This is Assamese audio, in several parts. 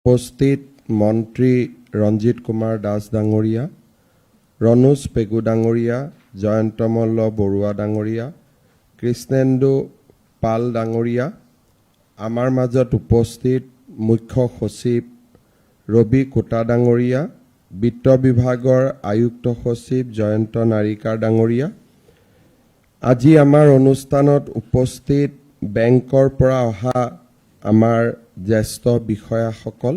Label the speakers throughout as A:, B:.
A: উপস্থিত মন্ত্ৰী ৰঞ্জিত কুমাৰ দাস ডাঙৰীয়া, ৰণোজ পেগু ডাঙৰীয়া, জয়ন্ত মল্ল বৰুৱা ডাঙৰীয়া, কৃষ্ণেন্দু পাল ডাঙৰীয়া, আমাৰ মাজত উপস্থিত মুখ্য সচিব ৰবি কোটা ডাঙৰীয়া, বিত্ত বিভাগৰ আয়ুক্ত সচিব জয়ন্ত নাৰিকাৰ ডাঙৰীয়া, আজি আমাৰ অনুষ্ঠানত উপস্থিত বেংকৰ পৰা অহা আমাৰ জ্যেষ্ঠ বিষয়াসকল,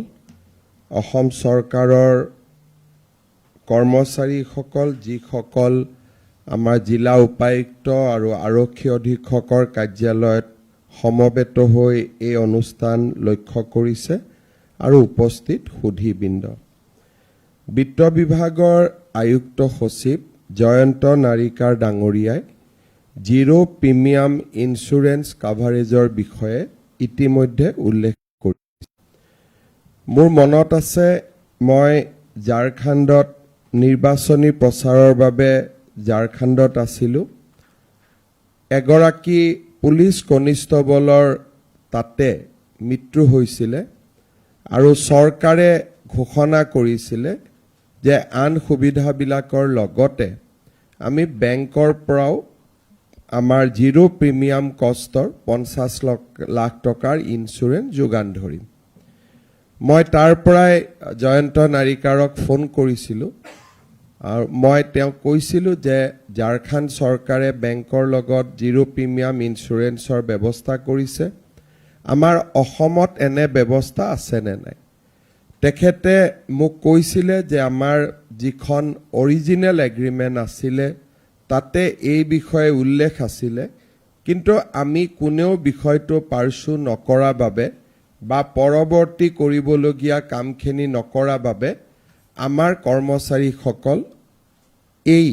A: অসম চৰকাৰৰ কৰ্মচাৰীসকল, যিসকল আমাৰ জিলা উপায়ুক্ত আৰু আৰক্ষী অধীক্ষকৰ কাৰ্যালয়ত সমবেত হৈ এই অনুষ্ঠান লক্ষ্য কৰিছে, আৰু উপস্থিত সুধীবৃন্দ। বিত্ত বিভাগৰ আয়ুক্ত সচিব জয়ন্ত নাৰিকাৰ ডাঙৰীয়াই জিৰ' প্ৰিমিয়াম ইঞ্চুৰেঞ্চ কাভাৰেজৰ বিষয়ে ইতিমধ্যে উল্লেখ কৰিছে। মোৰ মনত আছে, মই ঝাৰখণ্ডত নিৰ্বাচনী প্ৰচাৰৰ বাবে ঝাৰখণ্ডত আছিলোঁ। এগৰাকী পুলিচ কনিষ্টবলৰ তাতে মৃত্যু হৈছিলে, আৰু চৰকাৰে ঘোষণা কৰিছিলে যে আন সুবিধাবিলাকৰ লগতে আমি বেংকৰ পৰাও আমাৰ জিৰ' প্ৰিমিয়াম কষ্টৰ 50 লাখ টকাৰ ইঞ্চুৰেঞ্চ যোগান ধৰিম। মই তাৰ পৰাই জয়ন্ত নাৰিকাৰক ফোন কৰিছিলোঁ, আৰু মই তেওঁক কৈছিলোঁ যে ঝাৰখণ্ড চৰকাৰে বেংকৰ লগত জিৰ' প্ৰিমিয়াম ইঞ্চুৰেঞ্চৰ ব্যৱস্থা কৰিছে, আমাৰ অসমত এনে ব্যৱস্থা আছেনে নাই। তেখেতে মোক কৈছিলে যে আমাৰ যিখন অৰিজিনেল এগ্ৰিমেণ্ট আছিলে তাতে এই বিষয়ে উল্লেখ আছিলে, কিন্তু আমি কোনেও বিষয়টো পাৰ্চু নকৰা বাবে বা পৰৱৰ্তী কৰিবলগীয়া কামখিনি নকৰা বাবে আমাৰ কৰ্মচাৰীসকল এই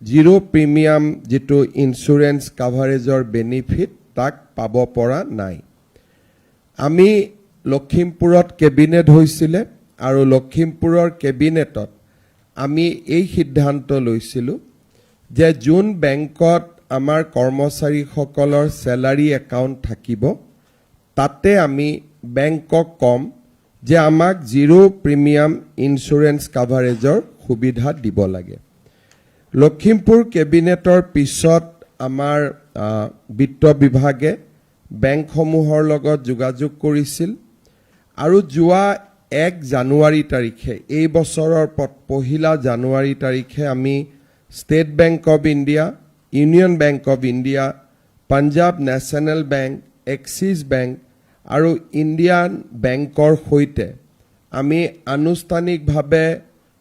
A: জিৰ' প্ৰিমিয়াম যিটো ইঞ্চুৰেঞ্চ কাভাৰেজৰ বেনিফিট তাক পাব পৰা নাই। আমি লখিমপুৰত কেবিনেট হৈছিলে, আৰু লখিমপুৰৰ কেবিনেটত আমি এই সিদ্ধান্ত লৈছিলোঁ যে যোন বেংকত আমাৰ কৰ্মচাৰীসকলৰ চেলাৰী একাউণ্ট থাকিব তাতে আমি বেংকক ক'ম যে আমাক জিৰ' প্ৰিমিয়াম ইঞ্চুৰেঞ্চ কাভাৰেজৰ সুবিধা দিব লাগে। লখিমপুৰ কেবিনেটৰ পিছত আমাৰ বিত্ত বিভাগে বেংকসমূহৰ লগত যোগাযোগ কৰিছিল, আৰু যোৱা 1 জানুৱাৰী তাৰিখে, এই বছৰৰ 1 জানুৱাৰী তাৰিখে আমি state bank of India, union bank of India, Punjab national bank, axis bank আৰু ইণ্ডিয়ান বেংকৰ সৈতে আমি আনুষ্ঠানিকভাৱে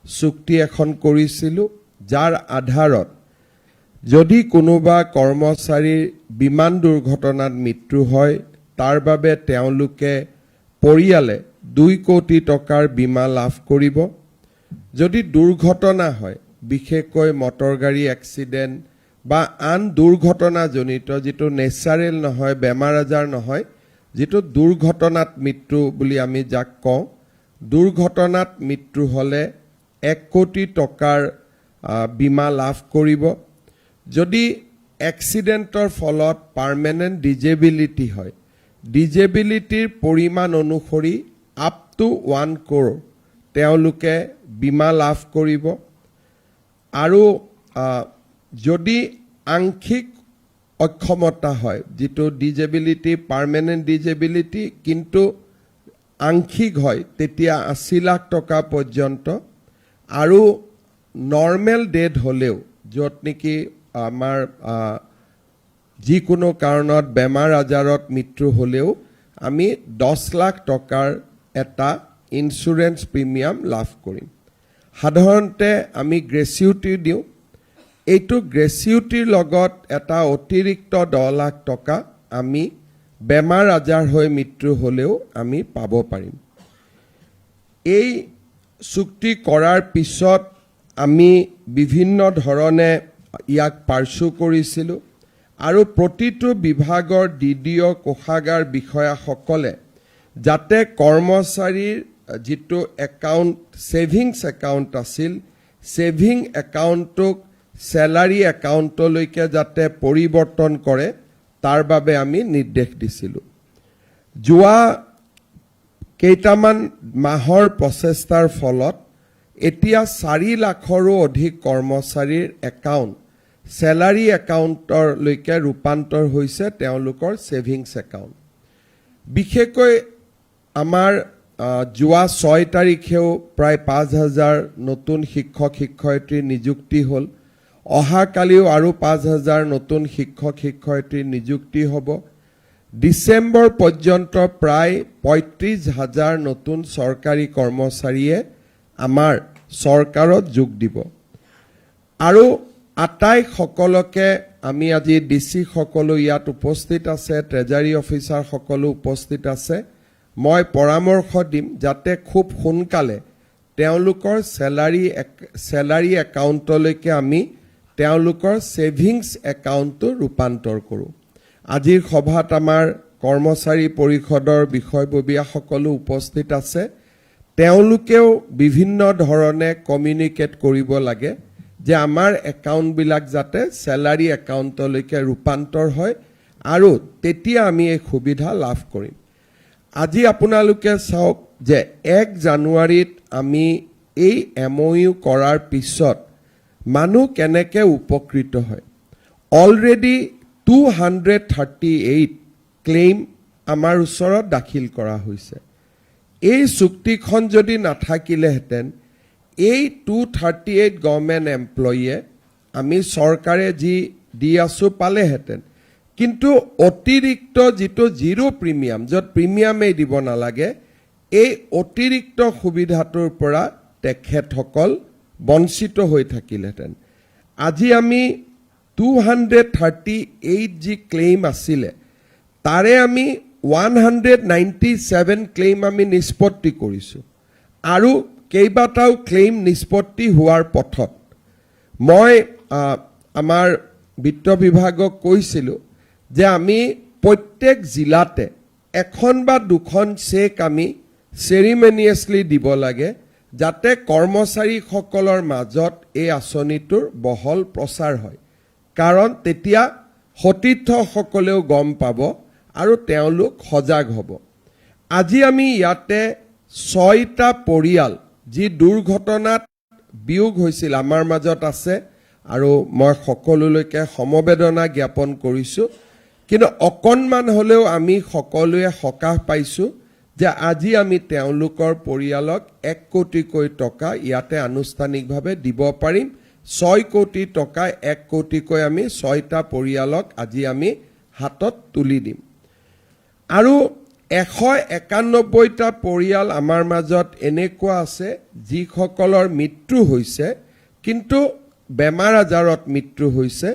A: চুক্তি এখন কৰিছিলোঁ, যাৰ আধাৰত যদি কোনোবা কৰ্মচাৰীৰ বিমান দুৰ্ঘটনাত মৃত্যু হয়, তাৰ বাবে তেওঁলোকে পৰিয়ালে 2 কোটি টকাৰ বীমা লাভ কৰিব। যদি দুৰ্ঘটনা হয়, বিশেষকৈ মটৰ গাড়ী এক্সিডেণ্ট বা আন দুৰ্ঘটনাজনিত, যিটো নেচাৰেল নহয়, বেমাৰ আজাৰ নহয়, যিটো দুৰ্ঘটনাত মৃত্যু বুলি আমি যাক কওঁ, দুৰ্ঘটনাত মৃত্যু হ'লে 1 কোটি টকাৰ বীমা লাভ কৰিব। যদি এক্সিডেণ্টৰ ফলত পাৰ্মানেণ্ট ডিজেবিলিটি হয়, ডিজেবিলিটিৰ পৰিমাণ অনুসৰি আপ টু 1 crore তেওঁলোকে বীমা লাভ কৰিব। আৰু যদি আংশিক অক্ষমতা হয়, যিটো ডিজেবিলিটি পাৰ্মানেণ্ট ডিজেবিলিটি কিন্তু আংশিক হয়, তেতিয়া 80 লাখ টকা পৰ্যন্ত। আৰু নৰ্মেল ডেথ হ'লেও, য'ত নেকি আমাৰ যিকোনো কাৰণত বেমাৰ আজাৰত মৃত্যু হ'লেও আমি 10 লাখ টকাৰ এটা ইঞ্চুৰেঞ্চ প্ৰিমিয়াম লাভ কৰিম। সাধাৰণতে আমি গ্ৰেচিউটি দিওঁ, এইটো গ্ৰেচিউটিৰ লগত এটা অতিৰিক্ত 10 লাখ টকা আমি বেমাৰ আজাৰ হৈ মৃত্যু হ'লেও আমি পাব পাৰিম। এই চুক্তি কৰাৰ পিছত আমি বিভিন্ন ধৰণে ইয়াক পাৰ্চু কৰিছিলোঁ, আৰু প্ৰতিটো বিভাগৰ DDO কোষাগাৰ বিষয়াসকলে যাতে কৰ্মচাৰীৰ যিটো একাউণ্ট, ছেভিংছ একাউণ্ট আছিল, ছেভিং একাউণ্টটোক চেলাৰী একাউণ্টলৈকে যাতে পৰিৱৰ্তন কৰে, তাৰ বাবে আমি নিৰ্দেশ দিছিলোঁ। যোৱা কেইটামান মাহৰ প্ৰচেষ্টাৰ ফলত এতিয়া 4 লাখৰো অধিক কৰ্মচাৰীৰ একাউণ্ট চেলাৰী একাউণ্টলৈকে ৰূপান্তৰ হৈছে তেওঁলোকৰ ছেভিংছ একাউণ্ট। বিশেষকৈ আমাৰ যোৱা 6 তাৰিখেও প্ৰায় 5,000 নতুন শিক্ষক শিক্ষয়িত্ৰীৰ নিযুক্তি হ'ল। অহাকালিও আৰু 5,000 নতুন শিক্ষক শিক্ষয়িত্ৰীৰ নিযুক্তি হ'ব। ডিচেম্বৰ পৰ্যন্ত প্ৰায় 35,000 নতুন চৰকাৰী কৰ্মচাৰীয়ে আমাৰ চৰকাৰত যোগ দিব। আৰু আটাইসকলকে আমি আজি ডিচি সকলো ইয়াত উপস্থিত আছে, ট্ৰেজাৰী অফিচাৰ সকলো উপস্থিত আছে। মই পৰামৰ্শ দিম যাতে খুব সোনকালে তেওঁলোকৰ চেলাৰী একাউণ্টলৈকে আমি তেওঁলোকৰ ছেভিংছ একাউণ্টটো ৰূপান্তৰ কৰোঁ। আজিৰ সভাত আমাৰ কৰ্মচাৰী পৰিষদৰ বিষয়ববীয়াসকলো উপস্থিত আছে। তেওঁলোকেও বিভিন্ন ধৰণে কমিউনিকেট কৰিব লাগে যে আমাৰ একাউণ্টবিলাক যাতে চেলাৰী একাউণ্টলৈকে ৰূপান্তৰ হয় আৰু তেতিয়া আমি এই সুবিধা লাভ কৰিম। আজি আপোনালোকে চাওক যে 1 জানুৱাৰীত আমি এই MOU কৰাৰ পিছত মানুহ কেনেকৈ উপকৃত হয়। অলৰেডি 238 ক্লেইম আমাৰ ওচৰত দাখিল কৰা হৈছে। এই চুক্তিখন যদি নাথাকিলেহেঁতেন এই 238 গভৰ্ণমেণ্ট এমপ্লয়ীয়ে আমি চৰকাৰে যি দি আছোঁ পালেহেঁতেন, কিন্তু অতিৰিক্ত যিটো জিৰ' প্ৰিমিয়াম, য'ত প্ৰিমিয়ামেই দিব নালাগে, এই অতিৰিক্ত সুবিধাটোৰ পৰা তেখেতসকল বঞ্চিত হৈ থাকিলেহেঁতেন। আজি আমি 238 যি ক্লেইম আছিলে তাৰে আমি 197 ক্লেইম আমি নিষ্পত্তি কৰিছোঁ আৰু কেইবাটাও ক্লেইম নিষ্পত্তি হোৱাৰ পথত। মই আমাৰ বিত্ত বিভাগক কৈছিলোঁ যে আমি প্ৰত্যেক জিলাতে 1 বা 2খন চেক আমি চেৰিমনিয়াছলি দিব লাগে যাতে কৰ্মচাৰীসকলৰ মাজত এই আঁচনিটোৰ বহল প্ৰচাৰ হয়। কাৰণ তেতিয়া সতীৰ্থসকলেও গম পাব আৰু তেওঁলোক সজাগ হ'ব। আজি আমি ইয়াতে 6টা পৰিয়াল যি দুৰ্ঘটনাত বিয়োগ হৈছিল আমাৰ মাজত আছে আৰু মই সকলোলৈকে সমবেদনা জ্ঞাপন কৰিছোঁ। কিন্তু অকণমান হ'লেও আমি সকলোৱে সকাহ পাইছোঁ যে আজি আমি তেওঁলোকৰ পৰিয়ালক 1 কোটিকৈ টকা ইয়াতে আনুষ্ঠানিকভাৱে দিব পাৰিম। 6 কোটি টকা 1 কোটিকৈ আমি 6টা পৰিয়ালক আজি আমি হাতত তুলি দিম। আৰু 191টা পৰিয়াল আমাৰ মাজত এনেকুৱা আছে যিসকলৰ মৃত্যু হৈছে, কিন্তু বেমাৰ আজাৰত মৃত্যু হৈছে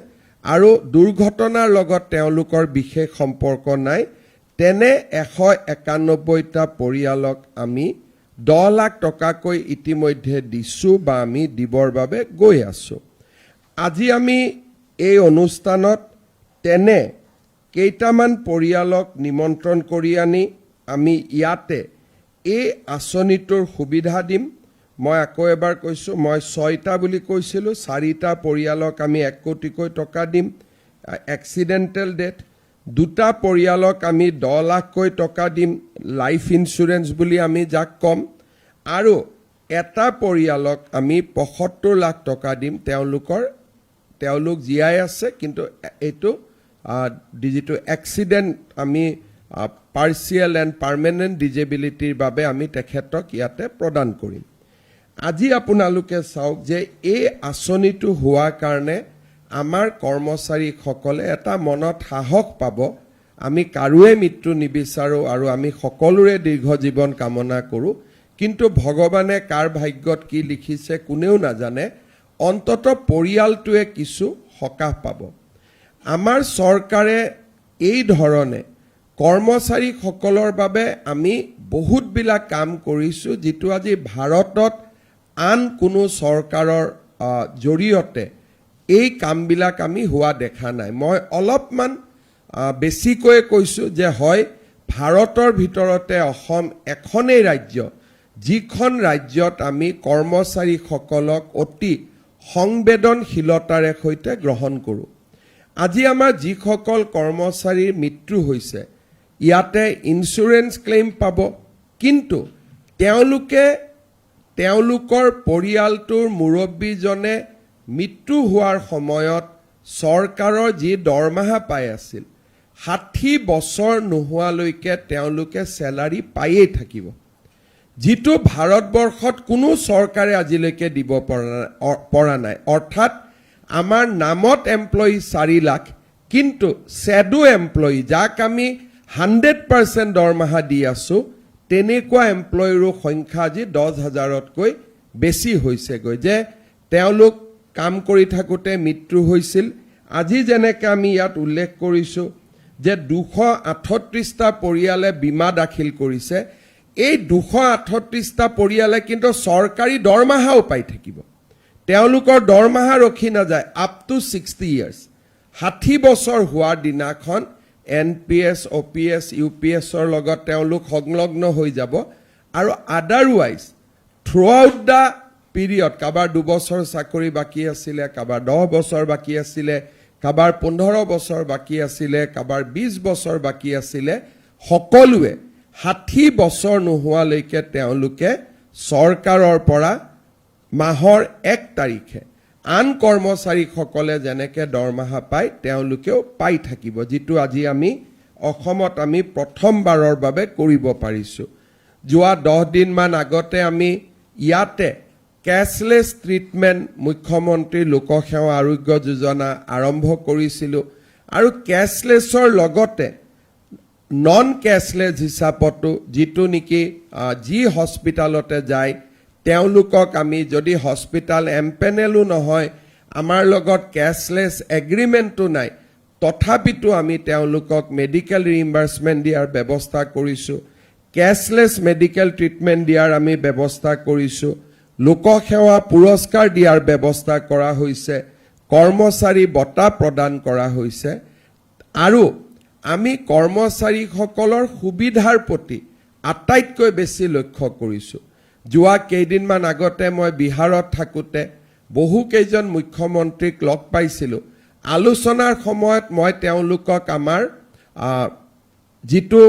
A: আৰু দুৰ্ঘটনাৰ লগত তেওঁলোকৰ বিশেষ সম্পৰ্ক নাই। তেনে 191টা পৰিয়ালক আমি 10 লাখ টকাকৈ ইতিমধ্যে দিছোঁ বা আমি দিবৰ বাবে গৈ আছোঁ। আজি আমি এই অনুষ্ঠানত তেনে কেইটামান পৰিয়ালক নিমন্ত্ৰণ কৰি আনি আমি ইয়াতে এই আঁচনিটোৰ সুবিধা দিম। মই আকৌ এবাৰ কৈছোঁ, মই 6টা বুলি কৈছিলোঁ, 4টা পৰিয়ালক আমি 1 কোটিকৈ টকা দিম এক্সিডেণ্টেল ডেথ। 2টা পৰিয়ালক আমি 10 লাখকৈ টকা দিম লাইফ ইঞ্চুৰেঞ্চ বুলি আমি যাক ক'ম, আৰু এটা পৰিয়ালক আমি 75 লাখ টকা দিম। তেওঁলোক জীয়াই আছে, কিন্তু এইটো যিটো এক্সিডেণ্ট আমি পাৰ্চিয়েল এণ্ড পাৰ্মানেণ্ট ডিজেবিলিটিৰ বাবে আমি তেখেতক ইয়াতে প্ৰদান কৰিম। আজি আপোনালোকে চাওক যে এই আঁচনিটো হোৱাৰ কাৰণে আমাৰ কৰ্মচাৰীসকলে এটা মনত সাহস পাব। আমি কাৰোৱে মৃত্যু নিবিচাৰোঁ আৰু আমি সকলোৰে দীৰ্ঘ জীৱন কামনা কৰোঁ, কিন্তু ভগৱানে কাৰ ভাগ্যত কি লিখিছে কোনেও নাজানে। অন্তত পৰিয়ালটোৱে কিছু সকাহ পাব। আমাৰ চৰকাৰে এই ধৰণে কৰ্মচাৰীসকলৰ বাবে আমি বহুতবিলাক কাম কৰিছোঁ, যিটো আজি ভাৰতত আন কোনো চৰকাৰৰ জৰিয়তে এই কামবিলাক আমি হোৱা দেখা নাই। মই অলপমান বেছিকৈ কৈছোঁ যে হয়, ভাৰতৰ ভিতৰতে অসম এখনেই ৰাজ্য যিখন ৰাজ্যত আমি কৰ্মচাৰীসকলক অতি সংবেদনশীলতাৰে সৈতে গ্ৰহণ কৰোঁ। আজি আমাৰ যিসকল কৰ্মচাৰীৰ মৃত্যু হৈছে ইয়াতে ইঞ্চুৰেঞ্চ ক্লেইম পাব, কিন্তু তেওঁলোকৰ পৰিয়ালটোৰ মুৰব্বীজনে মৃত্যু হোৱাৰ সময়ত চৰকাৰৰ যি দৰমহা পাই আছিল 60 বছৰ নোহোৱালৈকে তেওঁলোকে চেলাৰী পায়েই থাকিব, যিটো ভাৰতবৰ্ষত কোনো চৰকাৰে আজিলৈকে দিব পৰা নাই। অৰ্থাৎ আমাৰ নামত এমপ্লয়ী 4 লাখ, কিন্তু শ্যাডো এমপ্লয়ী যাক আমি 100% দৰমহা দি আছো, তেনেকুৱা এমপ্লয়ীৰো সংখ্যা আজি 10,000তকৈ বেছি হৈছেগৈ। যে তেওঁলোক কাম কৰি থাকোঁতে মৃত্যু হৈছিল। আজি যেনেকৈ আমি ইয়াত উল্লেখ কৰিছোঁ যে 238টা পৰিয়ালে বীমা দাখিল কৰিছে, এই 238টা পৰিয়ালে কিন্তু চৰকাৰী দৰমহাও পাই থাকিব। তেওঁলোকৰ দৰমহা ৰখি নাযায় আপ টু 60 ইয়াৰ্ছ। 60 বছৰ হোৱাৰ দিনাখন NPS, OPS, UPSৰ লগত তেওঁলোক সংলগ্ন হৈ যাব। আৰু otherwise through out the period, কাৰোবাৰ 2 বছৰ চাকৰি বাকী আছিলে, কাৰোবাৰ 10 বছৰ বাকী আছিলে, কাৰোবাৰ 15 বছৰ বাকী আছিলে, কাৰোবাৰ 20 বছৰ বাকী আছিলে, সকলোৱে 60 বছৰ নোহোৱালৈকে তেওঁলোকে চৰকাৰৰ পৰা মাহৰ 1 তাৰিখে আন কৰ্মচাৰীসকলে যেনেকৈ দৰমহা পায় তেওঁলোকেও পাই থাকিব, যিটো আজি আমি অসমত আমি প্ৰথমবাৰৰ বাবে কৰিব পাৰিছোঁ। যোৱা 10 দিনমান আগতে আমি ইয়াতে কেছলেছ ট্ৰিটমেণ্ট মুখ্যমন্ত্ৰী লোকসেৱা আৰোগ্য যোজনা আৰম্ভ কৰিছিলোঁ। আৰু কেছলেছৰ লগতে নন কেছলেছ হিচাপতো যিটো নেকি যি হস্পিটালতে যায় তেওঁলোকক আমি যদি হস্পিটাল এম্পেনেলো নহয়, আমাৰ লগত কেছলেছ এগ্ৰিমেণ্টো নাই, তথাপিতো আমি তেওঁলোকক মেডিকেল ৰিইম্বাৰ্চমেণ্ট দিয়াৰ ব্যৱস্থা কৰিছোঁ, কেছলেছ মেডিকেল ট্ৰিটমেণ্ট দিয়াৰ আমি ব্যৱস্থা কৰিছোঁ, লোকসেৱা পুৰস্কাৰ দিয়াৰ ব্যৱস্থা কৰা হৈছে, কৰ্মচাৰী বঁটা প্ৰদান কৰা হৈছে। আৰু আমি কৰ্মচাৰীসকলৰ সুবিধাৰ প্ৰতি আটাইতকৈ বেছি লক্ষ্য কৰিছোঁ। যোৱা কেইদিনমান আগতে মই বিহাৰত থাকোঁতে বহুকেইজন মুখ্যমন্ত্ৰীক লগ পাইছিলোঁ। আলোচনাৰ সময়ত মই তেওঁলোকক আমাৰ যিটো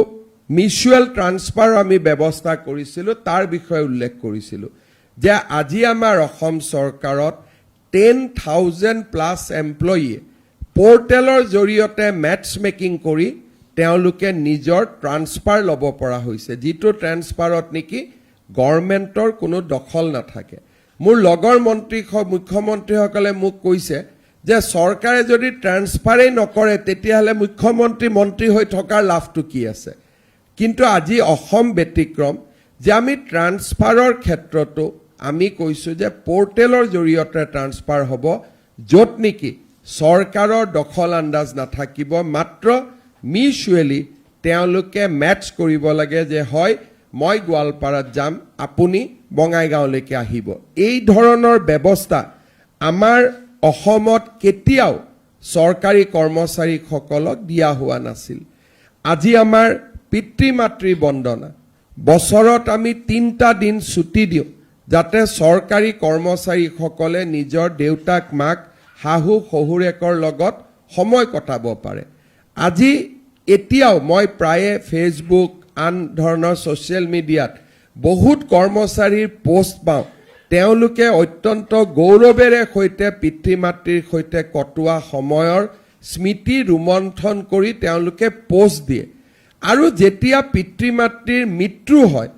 A: মিউচুৱেল ট্ৰান্সফাৰ আমি ব্যৱস্থা কৰিছিলোঁ তাৰ বিষয়ে উল্লেখ কৰিছিলোঁ যে আজি আমাৰ অসম চৰকাৰত 10,000+ এমপ্লয়ীয়ে পৰ্টেলৰ জৰিয়তে মেটছ মেকিং কৰি তেওঁলোকে নিজৰ ট্ৰান্সফাৰ ল'ব পৰা হৈছে, যিটো ট্ৰান্সফাৰত নেকি গভৰ্ণমেণ্টৰ কোনো দখল নাথাকে। মোৰ লগৰ মুখ্যমন্ত্ৰীসকলে মোক কৈছে যে চৰকাৰে যদি ট্ৰান্সফাৰেই নকৰে তেতিয়াহ'লে মুখ্যমন্ত্ৰী মন্ত্ৰী হৈ থকাৰ লাভটো কি আছে। কিন্তু আজি অসম ব্যতিক্ৰম যে আমি ট্ৰান্সফাৰৰ ক্ষেত্ৰতো আমি কৈছোঁ যে পৰ্টেলৰ জৰিয়তে ট্ৰান্সফাৰ হ'ব, য'ত নেকি চৰকাৰৰ দখল আন্দাজ নাথাকিব, মাত্ৰ মিউচুৱেলি তেওঁলোকে মেটচ কৰিব লাগে যে হয় মই গোৱালপাৰাত যাম, আপুনি বঙাইগাঁৱলৈকে আহিব। এই ধৰণৰ ব্যৱস্থা আমাৰ অসমত কেতিয়াও চৰকাৰী কৰ্মচাৰীসকলক দিয়া হোৱা নাছিল। আজি আমাৰ পিতৃ মাতৃ বন্দনা, বছৰত আমি 3টা দিন ছুটি দিওঁ যাতে চৰকাৰী কৰ্মচাৰীসকলে নিজৰ দেউতাক মাক শাহু শহুৰেকৰ লগত সময় কটাব পাৰে। আজি এতিয়াও মই প্ৰায়ে ফেচবুক আন ধৰণৰ ছ'চিয়েল মিডিয়াত বহুত কৰ্মচাৰীৰ পোষ্ট পাওঁ, তেওঁলোকে অত্যন্ত গৌৰৱেৰে সৈতে পিতৃ মাতৃৰ সৈতে কটোৱা সময়ৰ স্মৃতি ৰোমন্থন কৰি তেওঁলোকে পোষ্ট দিয়ে। আৰু যেতিয়া পিতৃ মাতৃৰ মৃত্যু হয়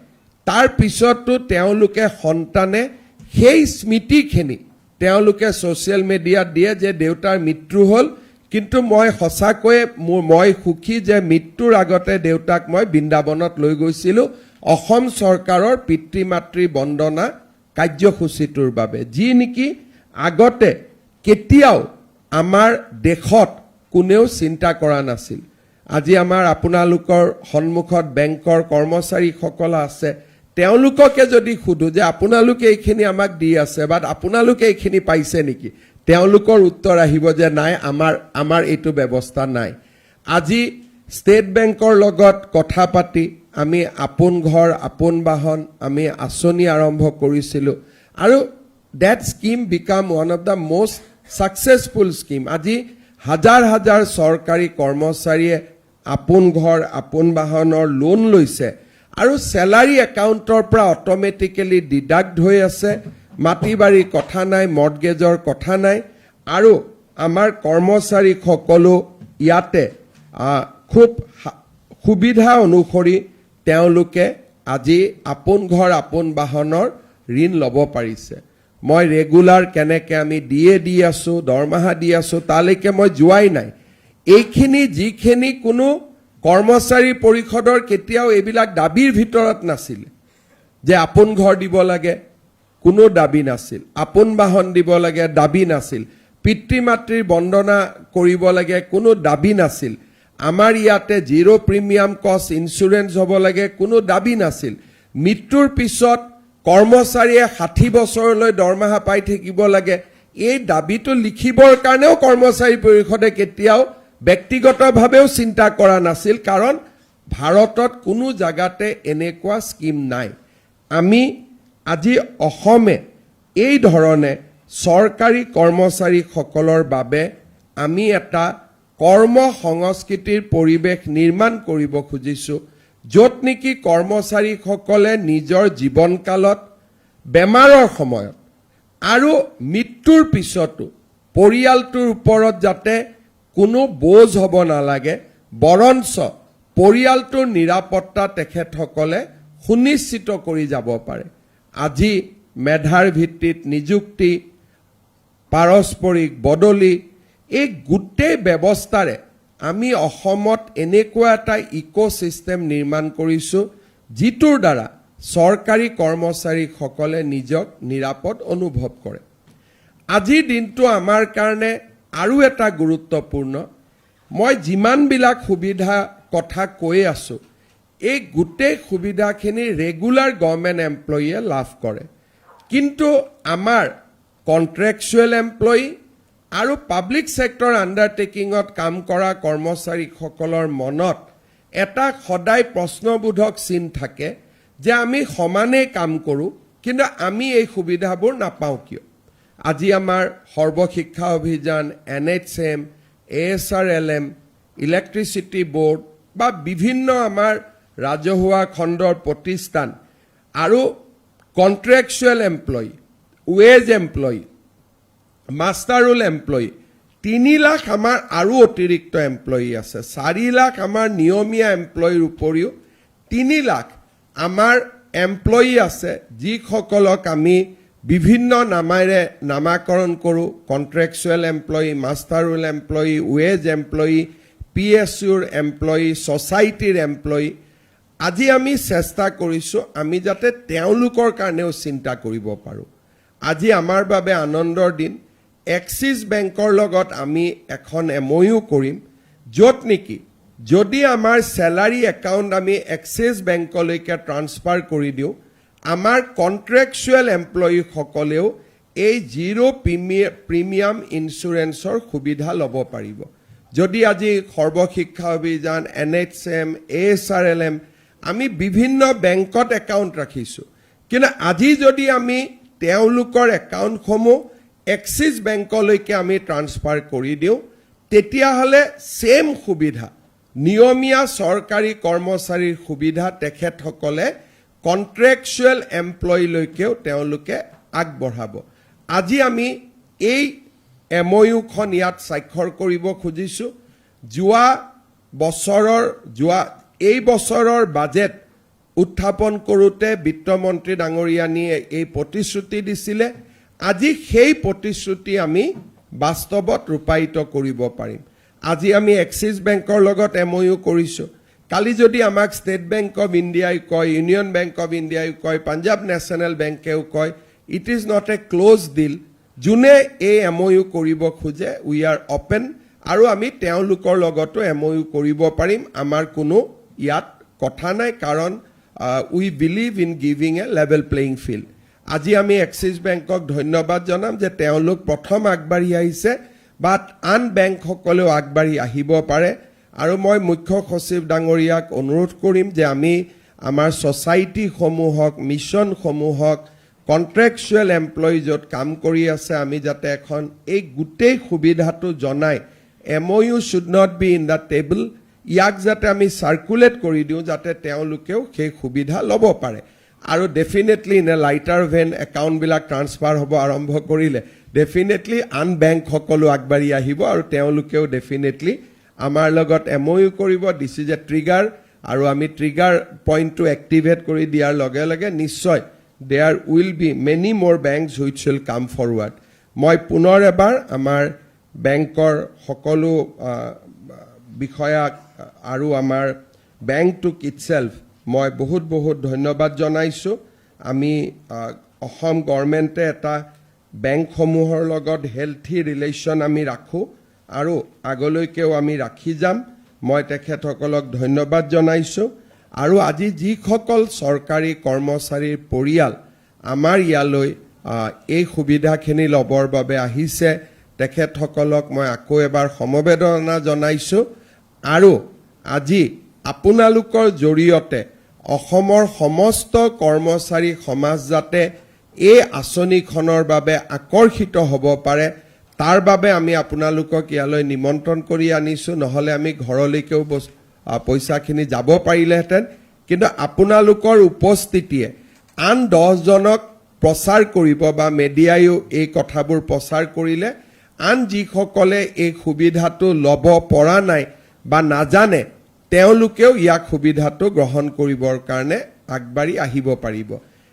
A: তাৰ পিছতো তেওঁলোকে সন্তানে সেই স্মৃতিখিনি তেওঁলোকে ছ'চিয়েল মিডিয়াত দিয়ে যে দেউতাৰ মৃত্যু হ'ল, কিন্তু মই সঁচাকৈয়ে মই সুখী যে মৃত্যুৰ আগতে দেউতাক মই বৃন্দাবনত লৈ গৈছিলোঁ অসম চৰকাৰৰ পিতৃ মাতৃ বন্দনা কাৰ্যসূচীটোৰ বাবে, যি নেকি আগতে কেতিয়াও আমাৰ দেশত কোনেও চিন্তা কৰা নাছিল। আজি আমাৰ আপোনালোকৰ সন্মুখত বেংকৰ কৰ্মচাৰীসকল আছে, তেওঁলোককে যদি সোধোঁ যে আপোনালোকে এইখিনি আমাক দি আছে বা আপোনালোকে এইখিনি পাইছে নেকি, তেওঁলোকৰ উত্তৰ আহিব যে নাই, আমাৰ এইটো ব্যৱস্থা নাই। আজি ষ্টেট বেংকৰ লগত কথা পাতি আমি আপোন ঘৰ আপোন বাহন আমি আঁচনি আৰম্ভ কৰিছিলোঁ আৰু that scheme became one of the most successful scheme. আজি হাজাৰ হাজাৰ চৰকাৰী কৰ্মচাৰীয়ে আপোন ঘৰ আপোন বাহনৰ লোন লৈছে আৰু চেলাৰী একাউণ্টৰ পৰা অট'মেটিকেলি ডিডাক্ট হৈ আছে মাটি বাৰী কথা নাই মৰ্টগেজৰ কথা নাই আৰু আমাৰ কৰ্মচাৰীসকলো ইয়াতে খুব সুবিধা অনুসৰি তেওঁলোকে আজি আপোন ঘৰ আপোন বাহনৰ ঋণ ল'ব পাৰিছে মই ৰেগুলাৰ কেনেকৈ আমি দি আছোঁ দৰমহা দি আছোঁ তালৈকে মই যোৱাই নাই এইখিনি যিখিনি কোনো কৰ্মচাৰী পৰিষদৰ কেতিয়াও এইবিলাক দাবীৰ ভিতৰত নাছিল যে আপোন ঘৰ দিব লাগে কোনো দাবী নাছিল আপোন বাহন দিব লাগে দাবী নাছিল পিতৃ মাতৃৰ বন্দনা কৰিব লাগে কোনো দাবী নাছিল আমাৰ ইয়াতে জিৰ' প্ৰিমিয়াম কষ্ট ইঞ্চুৰেঞ্চ হ'ব লাগে কোনো দাবী নাছিল মৃত্যুৰ পিছত কৰ্মচাৰীয়ে 60 বছৰলৈ দৰমহা পাই থাকিব লাগে এই দাবীটো লিখিবৰ কাৰণেও কৰ্মচাৰী পৰিষদে কেতিয়াও ব্যক্তিগতভাৱেও চিন্তা কৰা নাছিল কাৰণ ভাৰতত কোনো জাগাতে এনেকুৱা স্কিম নাই আমি আজি অসমে এই ধৰণে চৰকাৰী কৰ্মচাৰীসকলৰ বাবে আমি এটা কৰ্ম সংস্কৃতিৰ পৰিৱেশ নিৰ্মাণ কৰিব খুজিছোঁ য'ত নেকি কৰ্মচাৰীসকলে নিজৰ জীৱনকালত বেমাৰৰ সময়ত আৰু মৃত্যুৰ পিছতো পৰিয়ালটোৰ ওপৰত যাতে কোনো বোজ হ'ব নালাগে বৰঞ্চ পৰিয়ালটোৰ নিৰাপত্তা তেখেতসকলে সুনিশ্চিত কৰি যাব পাৰে আজি মেধাৰ ভিত্তিত নিযুক্তি পাৰস্পৰিক বদলি এই গোটেই ব্যৱস্থাৰে আমি অসমত এনেকুৱা এটা ইক'চিষ্টেম নিৰ্মাণ কৰিছোঁ যিটোৰ দ্বাৰা চৰকাৰী কৰ্মচাৰীসকলে নিজক নিৰাপদ অনুভৱ কৰে আজিৰ দিনটো আমাৰ কাৰণে আৰু এটা গুৰুত্বপূৰ্ণ মই যিমানবিলাক সুবিধা কথা কৈ আছোঁ এই গোটেই সুবিধাখিনি ৰেগুলাৰ গভৰ্ণমেণ্ট এমপ্লয়ীয়ে লাভ কৰে কিন্তু আমাৰ কণ্ট্ৰেকচুৱেল এমপ্লয়ী আৰু পাব্লিক ছেক্টৰ আণ্ডাৰটেকিঙত কাম কৰা কৰ্মচাৰীসকলৰ মনত এটা সদায় প্ৰশ্নবোধক চিন থাকে যে আমি সমানে কাম কৰোঁ কিন্তু আমি এই সুবিধাবোৰ নাপাওঁ কিয় আজি আমাৰ সৰ্বশিক্ষা অভিযান NHM ASRLM ইলেক্ট্ৰিচিটি বোৰ্ড বা বিভিন্ন আমাৰ ৰাজহুৱা খণ্ডৰ প্ৰতিষ্ঠান আৰু contractual employee wage employee master roll employee 3 lakh আমাৰ আৰু অতিৰিক্ত এমপ্লয়ী আছে 4 লাখ আমাৰ নিয়মীয়া এমপ্লয়ীৰ উপৰিও 3 লাখ আমাৰ এমপ্লয়ী আছে যিসকলক আমি বিভিন্ন নামেৰে নামাকৰণ কৰোঁ contractual employee master roll employee wage employee PSUৰ এমপ্লয়ী ছ'চাইটিৰ এমপ্লয়ী আজি আমি চেষ্টা কৰিছোঁ আমি যাতে তেওঁলোকৰ কাৰণেও চিন্তা কৰিব পাৰোঁ আজি আমাৰ বাবে আনন্দৰ দিন এক্সিছ বেংকৰ লগত আমি এখন MOU কৰিম য'ত নেকি যদি আমাৰ চেলাৰী একাউণ্ট আমি এক্সিছ বেংকলৈকে ট্ৰান্সফাৰ কৰি দিওঁ আমাৰ কণ্ট্ৰেকচুৱেল এমপ্লয়ীসকলেও এই জিৰ' প্ৰিমিয়াম ইঞ্চুৰেঞ্চৰ সুবিধা ল'ব পাৰিব যদি আজি সৰ্বশিক্ষা অভিযান NHM ASRLM আমি বিভিন্ন বেংকত একাউণ্ট ৰাখিছোঁ কিন্তু আজি যদি আমি তেওঁলোকৰ একাউণ্টসমূহ এক্সিছ বেংকলৈকে আমি ট্ৰান্সফাৰ কৰি দিওঁ তেতিয়াহ'লে ছেম সুবিধা নিয়মীয়া চৰকাৰী কৰ্মচাৰীৰ সুবিধা তেখেতসকলে কণ্ট্ৰেকচুৱেল এমপ্লয়ীলৈকেও তেওঁলোকে আগবঢ়াব আজি আমি এই MOUখন ইয়াত স্বাক্ষৰ কৰিব খুজিছোঁ এই বছৰৰ বাজেট উত্থাপন কৰোঁতে বিত্তমন্ত্ৰী ডাঙৰীয়ানীয়ে এই প্ৰতিশ্ৰুতি দিছিলে আজি সেই প্ৰতিশ্ৰুতি আমি বাস্তৱত ৰূপায়িত কৰিব পাৰিম আজি আমি এক্সিছ বেংকৰ লগত MOU কৰিছোঁ কালি যদি আমাক ষ্টেট বেংক অফ ইণ্ডিয়াই কয় ইউনিয়ন বেংক অফ ইণ্ডিয়াই কয় পাঞ্জাৱ নেশ্যনেল বেংকেও কয় it is not a close deal যোনে এই MOU কৰিব খোজে উই আৰ অপেন আৰু আমি তেওঁলোকৰ লগতো MOU কৰিব পাৰিম আমাৰ কোনো ইয়াত কথা নাই কাৰণ we believe in giving a level playing field আজি আমি এক্সিছ বেংকক ধন্যবাদ জনাম যে তেওঁলোক প্ৰথম আগবাঢ়ি আহিছে বাট আন বেংকসকলেও আগবাঢ়ি আহিব পাৰে আৰু মই মুখ্য সচিব ডাঙৰীয়াক অনুৰোধ কৰিম যে আমি আমাৰ ছ'চাইটিসমূহক মিছনসমূহক কণ্ট্ৰেকচুৱেল এমপ্লয়ী য'ত কাম কৰি আছে আমি যাতে এখন এই গোটেই সুবিধাটো জনাই MOU should not be in the table ইয়াক যাতে আমি সার্কুলেট কৰি দিওঁ যাতে তেওঁলোকেও সেই সুবিধা ল'ব পাৰে আৰু definitely in a lighter vein একাউণ্টবিলাক ট্ৰান্সফাৰ হ'ব আৰম্ভ কৰিলে ডেফিনেটলি আন বেংক সকলো আগবাঢ়ি আহিব আৰু তেওঁলোকেও ডেফিনেটলি আমাৰ লগত এমঅইউ কৰিব দিছ ইজ এ ট্ৰিগাৰ আৰু আমি ট্ৰিগাৰ পইণ্টটো এক্টিভেট কৰি দিয়াৰ লগে লগে নিশ্চয় দেয়াৰ উইল বি মেনি মোৰ banks which will come forward মই পুনৰ এবাৰ আমাৰ বেংকৰ সকলো বিষয়াক আৰু আমাৰ বেংকটোক ইটছেল্ফ মই বহুত বহুত ধন্যবাদ জনাইছোঁ আমি অসম গভৰ্ণমেণ্টে এটা বেংকসমূহৰ লগত হেল্থি ৰিলেশ্যন আমি ৰাখোঁ আৰু আগলৈকেও আমি ৰাখি যাম মই তেখেতসকলক ধন্যবাদ জনাইছোঁ আৰু আজি যিসকল চৰকাৰী কৰ্মচাৰীৰ পৰিয়াল আমাৰ ইয়ালৈ এই সুবিধাখিনি ল'বৰ বাবে আহিছে তেখেতসকলক মই আকৌ এবাৰ সমবেদনা জনাইছোঁ আৰু আজি আপোনালোকৰ জৰিয়তে অসমৰ সমস্ত কৰ্মচাৰী সমাজ যাতে এই আঁচনিখনৰ বাবে আকৰ্ষিত হ'ব পাৰে তাৰ বাবে আমি আপোনালোকক ইয়ালৈ নিমন্ত্ৰণ কৰি আনিছোঁ নহ'লে আমি ঘৰলৈকেও পইচাখিনি যাব পাৰিলেহেঁতেন কিন্তু আপোনালোকৰ উপস্থিতিয়ে আন 10 জনক প্ৰচাৰ কৰিব বা মিডিয়ায়ো এই কথাবোৰ প্ৰচাৰ কৰিলে আন যিসকলে এই সুবিধাটো ল'ব পৰা নাই বা নাজানে তেওঁলোকেও ইয়াক সুবিধাটো গ্ৰহণ কৰিবৰ কাৰণে আগবাঢ়ি আহিব পাৰিব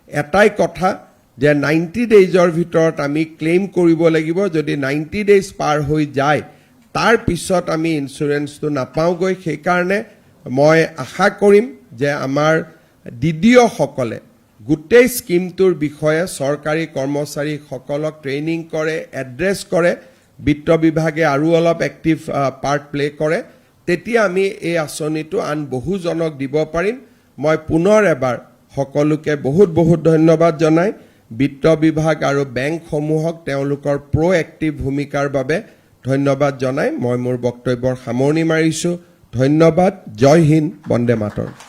A: এটাই কথা যে 90 ডেজৰ ভিতৰত আমি ক্লেইম কৰিব লাগিব যদি 90 ডেজ পাৰ হৈ যায় তাৰ পিছত আমি ইনস্যুৰেন্সটো নাপাওঁগৈ সেইকাৰণে মই আশা কৰিম যে আমাৰ দিদিসকলে গোটেই স্কিমটোৰ বিষয়ে চৰকাৰী কৰ্মচাৰীসকলক ট্ৰেইনিং কৰে এড্ৰেছ কৰে বিত্ত বিভাগে আৰু অলপ এক্টিভ পাৰ্ট প্লে কৰে তেতিয়া আমি এই আঁচনিটো আন বহুজনক দিব পাৰিম মই পুনৰ এবাৰ সকলোকে বহুত বহুত ধন্যবাদ জনাই বিত্ত বিভাগ আৰু বেংকসমূহক তেওঁলোকৰ প্ৰ'এক্টিভ ভূমিকাৰ বাবে ধন্যবাদ জনাই মই মোৰ বক্তব্যৰ সামৰণি মাৰিছোঁ ধন্যবাদ জয় হিন্দ বন্দে মাতৰম